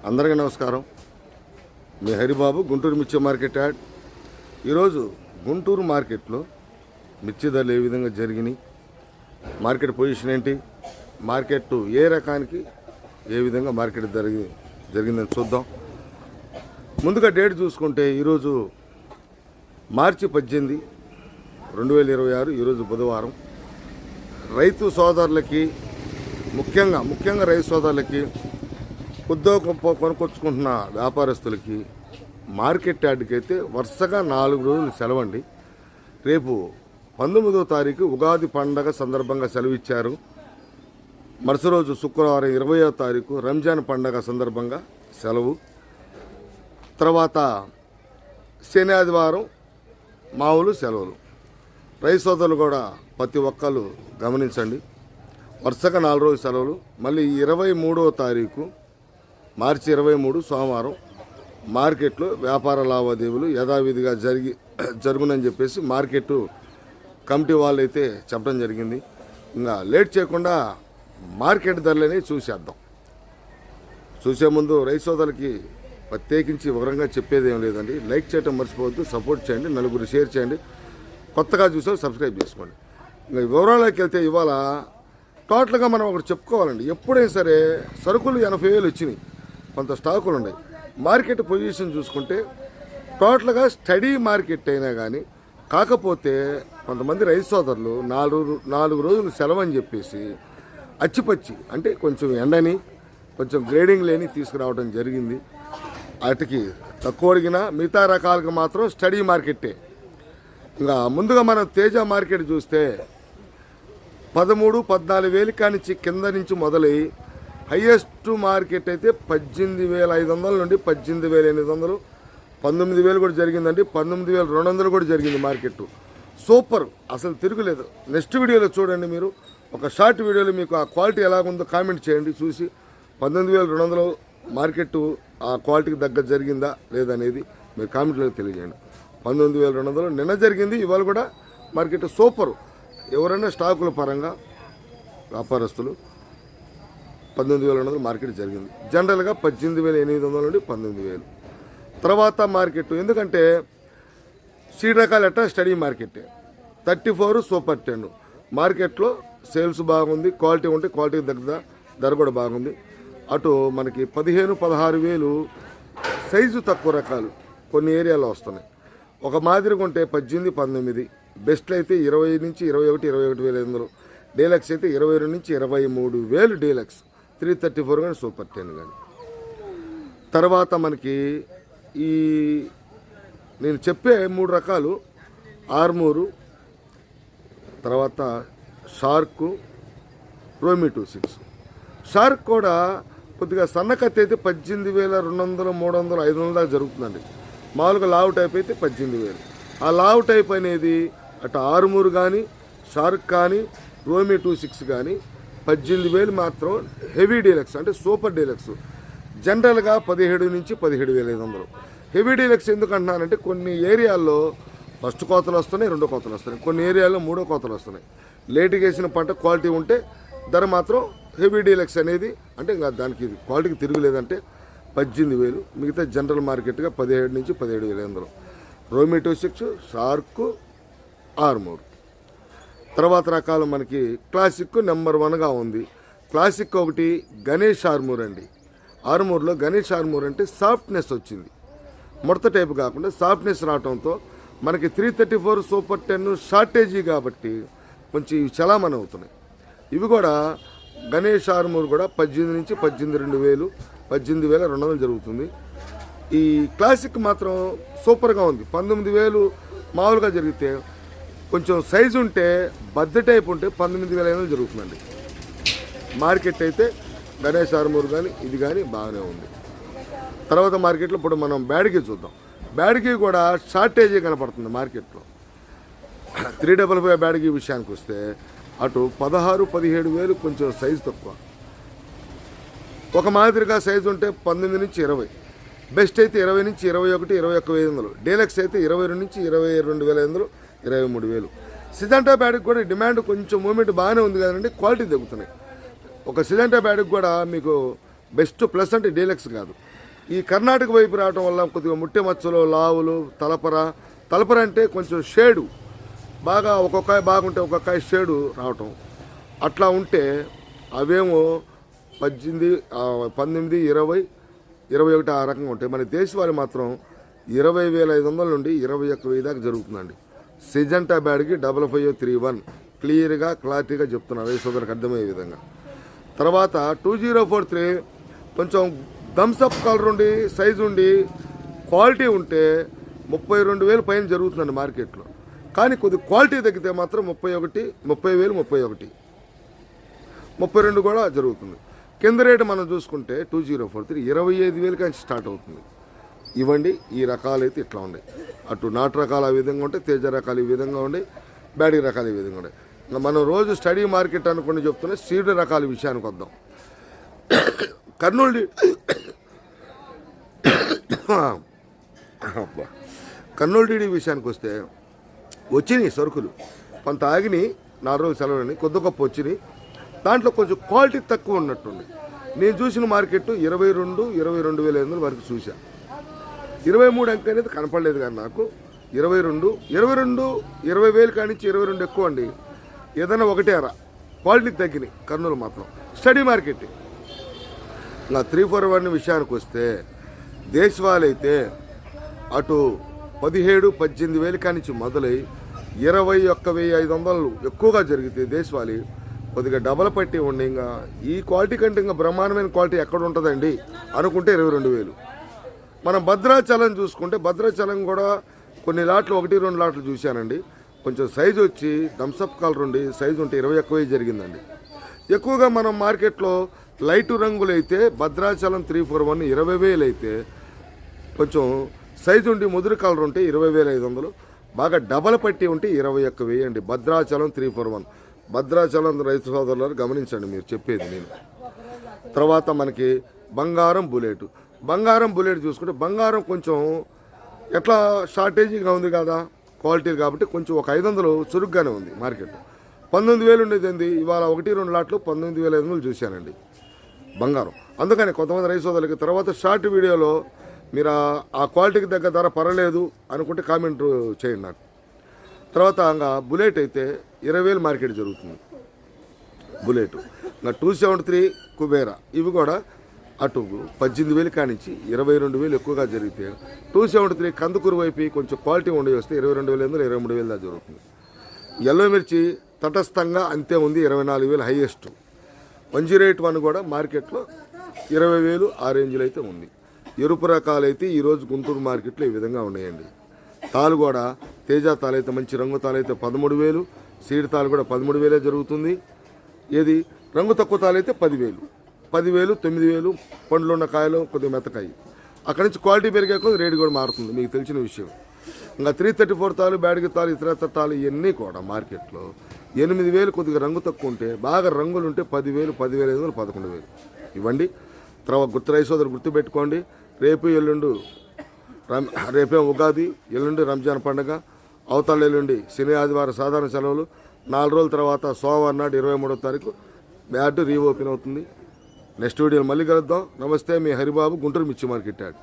అందరికీ నమస్కారం. మీ హరిబాబు, గుంటూరు మిర్చి మార్కెట్ యాడ్. ఈరోజు గుంటూరు మార్కెట్లో మిర్చి ధరలు ఏ విధంగా జరిగినాయి, మార్కెట్ పొజిషన్ ఏంటి, మార్కెట్ ఏ రకానికి ఏ విధంగా మార్కెట్ జరిగిందని చూద్దాం. ముందుగా డేట్ చూసుకుంటే ఈరోజు మార్చి 18, 2026, ఈరోజు బుధవారం. రైతు సోదరులకి ముఖ్యంగా రైతు సోదరులకి కొద్దో గొప్ప కొనుక్కొచ్చుకుంటున్న వ్యాపారస్తులకి మార్కెట్ యార్డ్కి అయితే వరుసగా 4 రోజులు సెలవండి. రేపు 19వ తారీఖు ఉగాది పండగ సందర్భంగా సెలవు ఇచ్చారు. మరుసటి రోజు శుక్రవారం 20వ తారీఖు రంజాన్ పండగ సందర్భంగా సెలవు. తర్వాత శని ఆదివారం మామూలు సెలవులు. రైతు సోదరులు కూడా ప్రతి ఒక్కరు గమనించండి, వరుసగా 4 రోజులు సెలవులు. మళ్ళీ 23వ తారీఖు మార్చి 23 సోమవారం మార్కెట్లో వ్యాపార లావాదేవీలు యథావిధిగా జరుగునని చెప్పేసి మార్కెట్ కమిటీ వాళ్ళు అయితే చెప్పడం జరిగింది. ఇంకా లేట్ చేయకుండా మార్కెట్ ధరలని చూసేద్దాం. చూసే ముందు రైతు సోదరులకి ప్రత్యేకించి వివరంగా చెప్పేది ఏం లేదండి. లైక్ చేయడం మర్చిపోవద్దు, సపోర్ట్ చేయండి, నలుగురు షేర్ చేయండి, కొత్తగా చూసే సబ్స్క్రైబ్ చేసుకోండి. ఇంకా వివరాలకి వెళ్తే ఇవాళ టోటల్గా మనం ఒకటి చెప్పుకోవాలండి. ఎప్పుడైనా సరే సరుకులు 80,000 వచ్చినాయి, కొంత స్టాకులు ఉన్నాయి. మార్కెట్ పొజిషన్ చూసుకుంటే టోటల్గా స్టడీ మార్కెట్ అయినా కానీ, కాకపోతే కొంతమంది రైతు సోదరులు 4 రోజులు సెలవు అని చెప్పేసి అచ్చిపచ్చి అంటే కొంచెం ఎండని కొంచెం గ్రేడింగ్ లేని తీసుకురావడం జరిగింది. వాటికి తక్కువ అడిగినా మిగతా రకాలకు మాత్రం స్టడీ మార్కెట్టే. ఇంకా ముందుగా మనం తేజ మార్కెట్ చూస్తే 13-14 కానించి కింద నుంచి మొదలై హైయెస్ట్ మార్కెట్ అయితే 18,500 నుండి 18,800, 19,000 కూడా జరిగిందండి. 19,200 కూడా జరిగింది మార్కెట్. సూపర్, అసలు తిరుగులేదు. నెక్స్ట్ వీడియోలో చూడండి, మీరు ఒక షార్ట్ వీడియోలో మీకు ఆ క్వాలిటీ ఎలాగుందో కామెంట్ చేయండి. చూసి 19,200 మార్కెట్ ఆ క్వాలిటీకి దగ్గర జరిగిందా లేదనేది మీరు కామెంట్లో తెలియజేయండి. 19,200 నిన్న జరిగింది, ఇవాళ కూడా మార్కెట్ సూపర్. ఎవరైనా స్టాకుల పరంగా వ్యాపారస్తులు 19,200 మార్కెట్ జరిగింది. జనరల్గా 18,800 నుండి 19,000 తర్వాత మార్కెట్. ఎందుకంటే సీడ్ రకాలు ఎట్టా స్టడీ మార్కెటే. 34 సూపర్ 10 మార్కెట్లో సేల్స్ బాగుంది, క్వాలిటీ ఉంటే క్వాలిటీకి దగ్గర ధర కూడా బాగుంది. అటు మనకి 15-16,000 సైజు తక్కువ రకాలు కొన్ని ఏరియాలో వస్తున్నాయి. ఒక మాదిరిగా ఉంటే 18-19, బెస్ట్లు అయితే 20 నుంచి 21, 21,500, డీలక్స్ అయితే 22 నుంచి 23,000 డీలక్స్, 334 కానీ సూపర్ 10 కానీ. తర్వాత మనకి ఈ నేను చెప్పే 3 రకాలు ఆర్మూరు, తర్వాత షార్కు, రోమి 26. షార్క్ కూడా కొద్దిగా సన్నకత్తి అయితే 18,200, 300, 500 దాకా జరుగుతుందండి. మామూలుగా లావు టైప్ అయితే 18,000. ఆ లావు టైప్ అనేది అటు ఆర్మూరు కానీ, షార్క్ కానీ, రోమి 26 కానీ 18,000 మాత్రం. హెవీ డీలక్స్ అంటే సూపర్ డీలక్స్ జనరల్గా 17 నుంచి 17,500. హెవీ డీలక్స్ ఎందుకు అంటున్నానంటే కొన్ని ఏరియాల్లో ఫస్ట్ కోతలు వస్తున్నాయి, 2వ కోతలు వస్తున్నాయి, కొన్ని ఏరియాల్లో 3వ కోతలు వస్తున్నాయి. లేటుగా వేసిన పంట క్వాలిటీ ఉంటే ధర మాత్రం హెవీ డీలక్స్ అనేది అంటే ఇంకా దానికి క్వాలిటీకి తిరుగులేదంటే 18,000. మిగతా జనరల్ మార్కెట్గా 17 నుంచి 17,500. రోమి 26, షార్కు, ఆర్మూర్. తర్వాత రకాలు మనకి క్లాసిక్ నెంబర్ 1గా ఉంది. క్లాసిక్ ఒకటి గణేష్ ఆర్మూర్ అండి. ఆర్మూర్లో గణేష్ ఆర్మూర్ అంటే సాఫ్ట్నెస్ వచ్చింది, ముడత టైపు కాకుండా సాఫ్ట్నెస్ రావడంతో మనకి 334 సూపర్ 10 షార్టేజీ కాబట్టి కొంచెం ఇవి చలామణి అవుతున్నాయి. ఇవి కూడా గణేష్ ఆర్మూర్ కూడా 18 నుంచి 18,200, 18,200 జరుగుతుంది. ఈ క్లాసిక్ మాత్రం సూపర్గా ఉంది. 19,000 మామూలుగా జరిగితే కొంచెం సైజు ఉంటే బద్ద టైప్ ఉంటే 19,500 జరుగుతుందండి. మార్కెట్ అయితే గణేష్ ఆర్మూర్ కానీ ఇది కానీ బాగానే ఉంది. తర్వాత మార్కెట్లో ఇప్పుడు మనం బ్యాడ్కి చూద్దాం. బ్యాడ్కి కూడా షార్టేజీ కనపడుతుంది మార్కెట్లో. 355 బ్యాడ్కి విషయానికి వస్తే అటు 16-17,000 కొంచెం సైజు తక్కువ. ఒక మాదిరిగా సైజు ఉంటే 19 నుంచి 20, బెస్ట్ అయితే 20 నుంచి 21, 21,500, డీలక్స్ అయితే 22 నుంచి 22,500, 23,000. సిజంటా బ్యాడ్కి కూడా డిమాండ్ కొంచెం మూమెంట్ బాగానే ఉంది కదండి, క్వాలిటీ తగ్గుతున్నాయి. ఒక సిజంటా బ్యాడ్కి కూడా మీకు బెస్ట్ ప్లస్ అంటే డీలక్స్ కాదు. ఈ కర్ణాటక వైపు రావడం వల్ల కొద్దిగా ముట్టె మచ్చలు, లావులు, తలపర అంటే కొంచెం షేడు బాగా ఒక్కొక్కాయ బాగుంటే ఒక్కొక్కాయ షేడు రావటం అట్లా ఉంటే అవేమో 18, 19, 20, 21 ఆ రకంగా ఉంటాయి. మన దేశవాళి మాత్రం 20,500 నుండి 21,000 దాకా జరుగుతుందండి. సిజంటా బ్యాడ్కి 5531 క్లియర్గా క్లారిటీగా చెప్తున్నారు రైతు సోదరులకు అర్థమయ్యే విధంగా. తర్వాత 2043 కొంచెం థమ్సప్ కలర్ ఉండి సైజు ఉండి క్వాలిటీ ఉంటే 32,000 పైన జరుగుతుందండి మార్కెట్లో. కానీ కొద్ది క్వాలిటీ తగ్గితే మాత్రం 30,000, 31, 32 కూడా జరుగుతుంది. కింద రేటు మనం చూసుకుంటే 2043 25,000 కానీ స్టార్ట్ అవుతుంది. ఇవ్వండి ఈ రకాలు అయితే ఇట్లా ఉన్నాయి. అటు నాటు రకాలు ఆ విధంగా ఉంటాయి, తేజ రకాలు ఈ విధంగా ఉన్నాయి, బ్యాడీ రకాలు ఈ విధంగా ఉన్నాయి. మనం రోజు స్టడీ మార్కెట్ అనుకుని చెప్తున్నా సీడ్ రకాల విషయానికి వద్దాం. కర్నూలు డీడీ విషయానికి వస్తే వచ్చినాయి సరుకులు కొంత ఆగినాయి, 4 రోజులు సెలవులని కొద్ది గొప్ప వచ్చినాయి. దాంట్లో కొంచెం క్వాలిటీ తక్కువ ఉన్నట్టుంది. నేను చూసిన మార్కెట్ 22, 22,500 వరకు చూసా. 23 అంక అనేది కనపడలేదు కానీ నాకు 22, 20,000 కానించి 22 ఎక్కువ అండి. ఏదైనా ఒకటే అరా క్వాలిటీ తగ్గినాయి కర్నూలు మాత్రం స్టడీ మార్కెట్. ఇంకా 341 విషయానికి వస్తే దేశవాళీ అయితే అటు 17, 18,000 కానించి మొదలై 21,500 ఎక్కువగా జరిగితే దేశవాళీ కొద్దిగా డబల్ పట్టి ఉండి ఇంకా ఈ క్వాలిటీ కంటే ఇంకా బ్రహ్మాండమైన క్వాలిటీ ఎక్కడ ఉంటుందండి అనుకుంటే 22,000. మనం భద్రాచలం చూసుకుంటే భద్రాచలం కూడా కొన్ని లాట్లు 1-2 లాట్లు చూశానండి. కొంచెం సైజు వచ్చి థమ్సప్ కలర్ ఉండి సైజు ఉంటే 21,000 జరిగిందండి. ఎక్కువగా మనం మార్కెట్లో లైటు రంగులు అయితే భద్రాచలం 341 20,000 అయితే కొంచెం సైజు ఉండి ముదురు కలర్ ఉంటే 20,500, బాగా డబల్ పట్టి ఉంటే 21,000 అండి. భద్రాచలం 341 భద్రాచలం రైతు సోదరులను గమనించండి మీరు చెప్పేది నేను. తర్వాత మనకి బంగారం బుల్లెట్ చూసుకుంటే బంగారం కొంచెం ఎట్లా షార్టేజీగా ఉంది కదా క్వాలిటీ కాబట్టి కొంచెం ఒక 500 చురుగ్గానే ఉంది మార్కెట్. 19,000 ఉండేది ఇవాళ 1-2 లాట్లు 19,500 చూశానండి బంగారం. అందుకని కొంతమంది రైతు సోదరులకి తర్వాత షార్ట్ వీడియోలో మీరు ఆ క్వాలిటీకి తగ్గ ధర పర్వాలేదు అనుకుంటే కామెంట్ చేయండి నాకు. తర్వాత ఇంకా బుల్లెట్ అయితే 20,000 మార్కెట్ జరుగుతుంది బుల్లెట్. ఇంకా 273 కుబేరా ఇవి కూడా అటు 18,000 కానించి 22,000 ఎక్కువగా జరిగితే 273 కందుకూరు వైపు కొంచెం క్వాలిటీ ఉండి వస్తే 22,000, 23,000 దాకా జరుగుతుంది. ఎల్లో మిర్చి తటస్థంగా అంతే ఉంది 24,000 హైయెస్ట్. 108 కూడా మార్కెట్లో 20,000 ఆ రేంజ్లో అయితే ఉంది. ఎరుపు రకాలు అయితే ఈరోజు గుంటూరు మార్కెట్లో ఈ విధంగా ఉన్నాయండి. తాలు కూడా తేజ తాలు అయితే మంచి రంగు తాలు అయితే 13,000, సీడ్ తాలు కూడా 13,000 జరుగుతుంది. ఏది రంగు తక్కువ తాలు అయితే 10,000, 9,000 పండ్లు ఉన్న కాయలు కొద్దిగా మెత్తకాయ. అక్కడి నుంచి క్వాలిటీ పెరిగాక రేటు కూడా మారుతుంది మీకు తెలిసిన విషయం. ఇంకా 334 తాలు బ్యాడ్గి తాలు ఇతర తాలు ఇవన్నీ కూడా మార్కెట్లో 8,000 కొద్దిగా రంగు తక్కువ ఉంటే బాగా రంగులు ఉంటే 10,000, 10,500, 11,000 ఇవ్వండి. తర్వాత రైతు సోదరు గుర్తుపెట్టుకోండి. రేపే ఉగాది, ఎల్లుండి రంజాన్ పండుగ, అవతల ఎల్లుండి శని ఆదివారం సాధారణ సెలవులు. 4 రోజుల తర్వాత సోమవారం నాడు 23వ తారీఖు బ్యాట్ రీఓపెన్ అవుతుంది. నెక్స్ట్ వీడియోలో మళ్ళీ కలుద్దాం. నమస్తే, మీ హరిబాబు, గుంటూరు మిర్చి మార్కెట్ యాడ్.